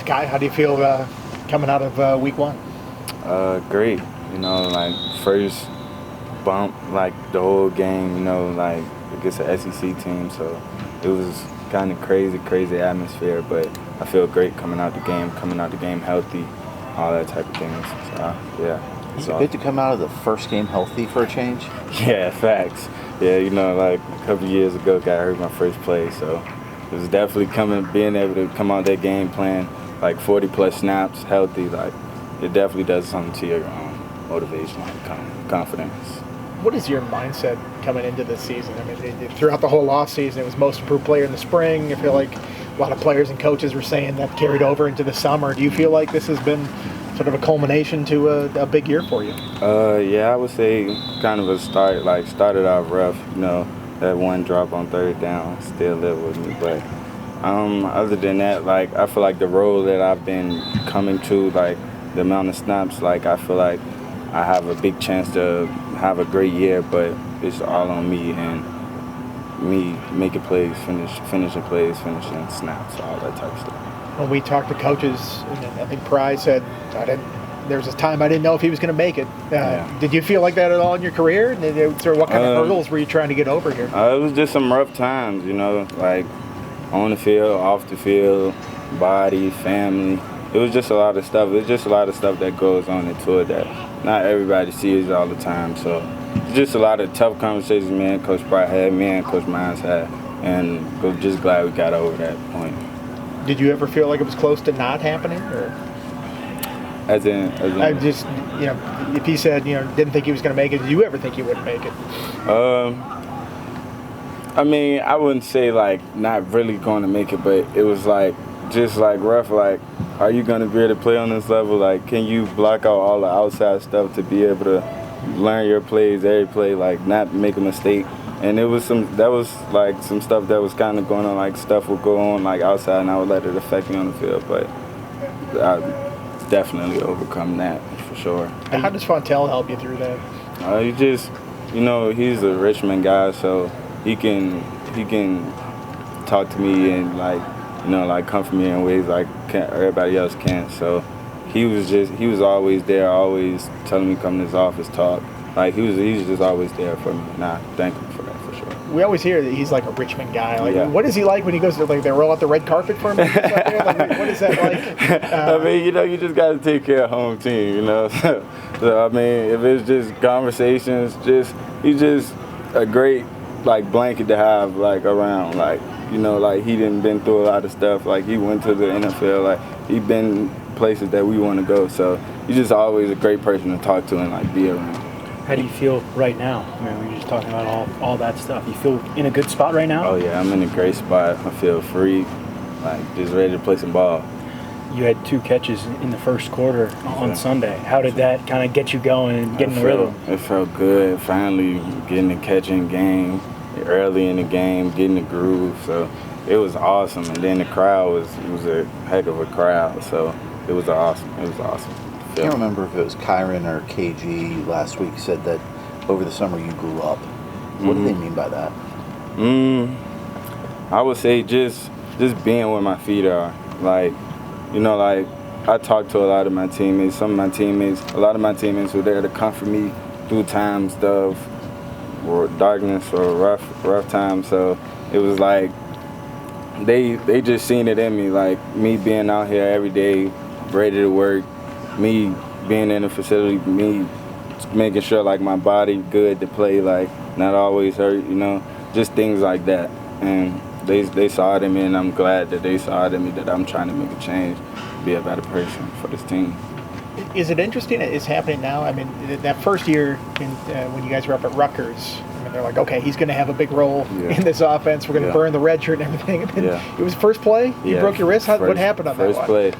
Takye, how do you feel coming out of week one? Great. Like first bump, like the whole game, like against an SEC team. So it was kind of crazy atmosphere. But I feel great coming out the game healthy, all that type of things. So yeah. Is it good to come out of the first game healthy for a change? Yeah, facts. Yeah, like a couple years ago, got hurt my first play, so it was definitely being able to come out that game playing like 40+ snaps, healthy. Like it definitely does something to your motivation, confidence. What is your mindset coming into this season? I mean, throughout the whole off season, it was most improved player in the spring. I feel like a lot of players and coaches were saying that carried over into the summer. Do you feel like this has been sort of a culmination to a big year for you? Yeah, I would say kind of a start. Like started off rough, that one drop on third down still live with me. But other than that, like I feel like the role that I've been coming to, like the amount of snaps, like I feel like I have a big chance to have a great year. But it's all on me and me making plays, finishing plays, finishing snaps, all that type of stuff. When we talked to coaches, I think Pry said, there was a time I didn't know if he was going to make it. Did you feel like that at all in your career? Or what kind of hurdles were you trying to get over here? It was just some rough times, like on the field, off the field, body, family. It was just a lot of stuff. It's just a lot of stuff that goes on into it that not everybody sees all the time. So it's just a lot of tough conversations me and Coach Pry had, me and Coach Mines had, and we're just glad we got over that point. Did you ever feel like it was close to not happening, or? As in I just, if he said, didn't think he was going to make it, did you ever think he wouldn't make it? I mean, I wouldn't say like not really going to make it, but it was like just like rough. Like, are you going to be able to play on this level? Like, can you block out all the outside stuff to be able to learn your plays, every play, like not make a mistake? And it was some stuff that was kind of going on, like stuff would go on like outside and I would let it affect me on the field, but I definitely overcome that for sure. How does Fontel help you through that? You just, he's a Richmond guy, so he can talk to me and like comfort me in ways like everybody else can't. So he was always there, always telling me come to his office, talk. Like he's just always there for me, and I thank him for that for sure. We always hear that he's like a Richmond guy. Like, yeah. What is he like when he goes to they roll out the red carpet for him? Like, what is that like? I mean, you just got to take care of home team, So I mean, if it's just conversations, he's just a great like blanket to have like around, like like he didn't been through a lot of stuff. Like he went to the NFL, like he been places that we want to go. So he's just always a great person to talk to and like be around. How do you feel right now? I mean, we were just talking about all that stuff. You feel in a good spot right now? Oh, yeah, I'm in a great spot. I feel free, like just ready to play some ball. You had 2 catches in the first quarter on Sunday. How did that kind of get you going and get in the rhythm? It felt good, finally getting the catching game, early in the game, getting the groove. So it was awesome. And then the crowd was a heck of a crowd. So it was awesome. I can't remember if it was Kyron or KG last week said that over the summer you grew up. What do they mean by that? I would say just being where my feet are. Like, like I talked to a lot of my teammates. A lot of my teammates were there to comfort me through times of darkness or rough times. So it was like they just seen it in me, like me being out here every day, ready to work. Me being in the facility, me making sure like my body good to play, like not always hurt, just things like that. And they saw it in me, and I'm glad that they saw it in me that I'm trying to make a change, be a better person for this team. Is it interesting that it's happening now? I mean, that first year when you guys were up at Rutgers, I mean, they're like, okay, he's going to have a big role in this offense. We're going to burn the red shirt and everything. And then it was first play. You broke your wrist. What happened on that one? First play.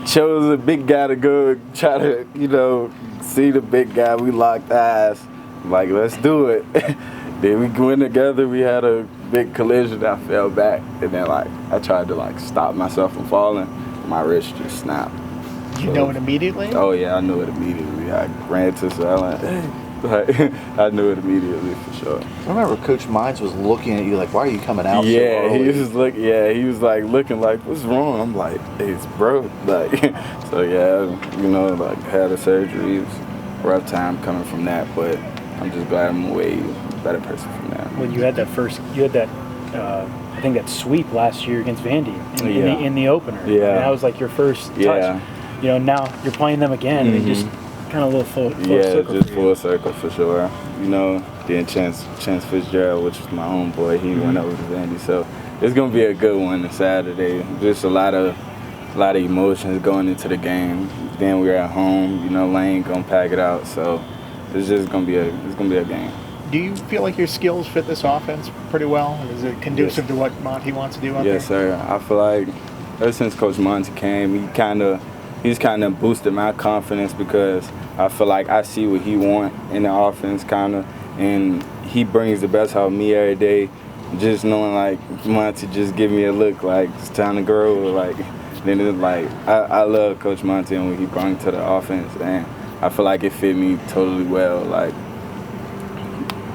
Chose a big guy to go try to, see the big guy. We locked eyes. Like, let's do it. Then we went together. We had a big collision. I fell back. And then, I tried to, stop myself from falling. My wrist just snapped. Did you know it immediately? Oh, yeah, I knew it immediately. I ran to Sal. Like, I knew it immediately for sure. I remember Coach Mines was looking at you like, "Why are you coming out so Yeah, early?" he was like looking like, "What's wrong?" I'm like, "Hey, it's broke." Like, so yeah, you know, like had a surgery. It was a rough time coming from that, but I'm just glad I'm a way better person from that. Well, you had that I think that sweep last year against Vandy in the opener. Yeah. And that was like your first touch. Yeah. You know, now you're playing them again, and just kind of a little full Yeah, circle. just for full you. circle for sure. You know, then Chance Fitzgerald, which was my homeboy, he went over to Vandy, so it's gonna be a good one this Saturday. Just a lot of emotions going into the game. Then we're at home. You know, Lane gonna pack it out, so it's just gonna be a game. Do you feel like your skills fit this offense pretty well? Is it conducive to what Monty wants to do out there? Yes, sir. I feel like ever since Coach Monty came, he's kind of boosted my confidence because I feel like I see what he wants in the offense, kind of, and he brings the best out of me every day. Just knowing like Monty just give me a look like it's time to grow, like then it's like I love Coach Monty and what he brings to the offense, and I feel like it fit me totally well. Like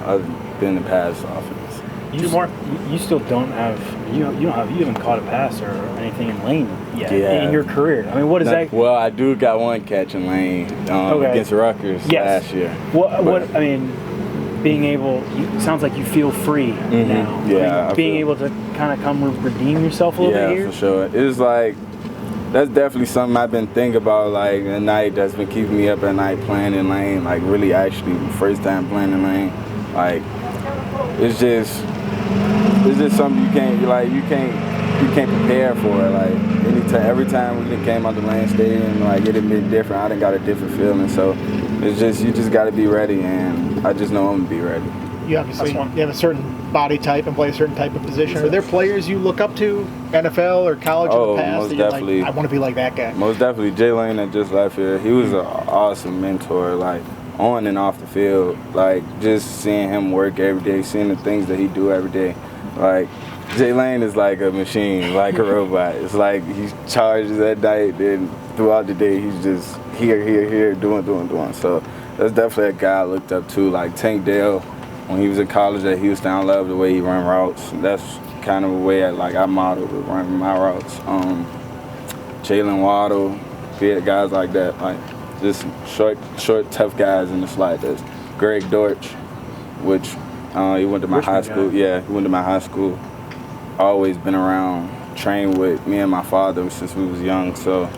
I've been in the past offense. You still don't have you haven't caught a pass or anything in lane yet in your career. I mean, what is that? Well, I do got one catch in lane against Rutgers last year. What I mean, being able, sounds like you feel free now. Yeah, like being able to kind of come redeem yourself a little bit here. Yeah, for sure. It's like that's definitely something I've been thinking about, like at night. That's been keeping me up at night playing in lane. Like really, actually, first time playing in lane. Like it's just something you can't prepare for. Like every time we came out the lane stadium, like it had been different. I done got a different feeling. So it's just you just got to be ready, and I just know I'm gonna be ready. You obviously you have a certain body type and play a certain type of position. Are there players you look up to, NFL or college in the past? Most that you're definitely. Like, I want to be like that guy. Most definitely. Jay Lane that just left here, he was an awesome mentor, like on and off the field. Like just seeing him work every day, seeing the things that he do every day. Like Jay Lane is like a machine, like a robot. It's like he charges at night, then throughout the day he's just here, doing. So that's definitely a guy I looked up to. Like Tank Dell, when he was in college at Houston, I love the way he run routes. That's kind of a way I modeled with running my routes. Jalen Waddle, guys like that, like just short, tough guys in the slide. There's Greg Dortch, which he went to my high school. Yeah, he went to my high school. Always been around, trained with me and my father since we was young. So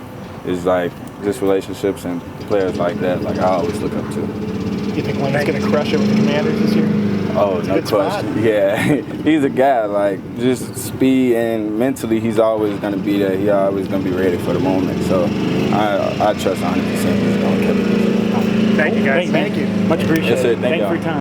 it's like just relationships and players like that, like I always look up to. You think Lane's going to crush it with the Commanders this year? Oh, no question. Yeah, he's a guy, like, just speed and mentally he's always going to be there. He's always going to be ready for the moment. So I trust 100% he's going to catch it. Thank you, guys. Thank you. Much appreciated. Yes, sir. Thank Thank you y'all. for your time.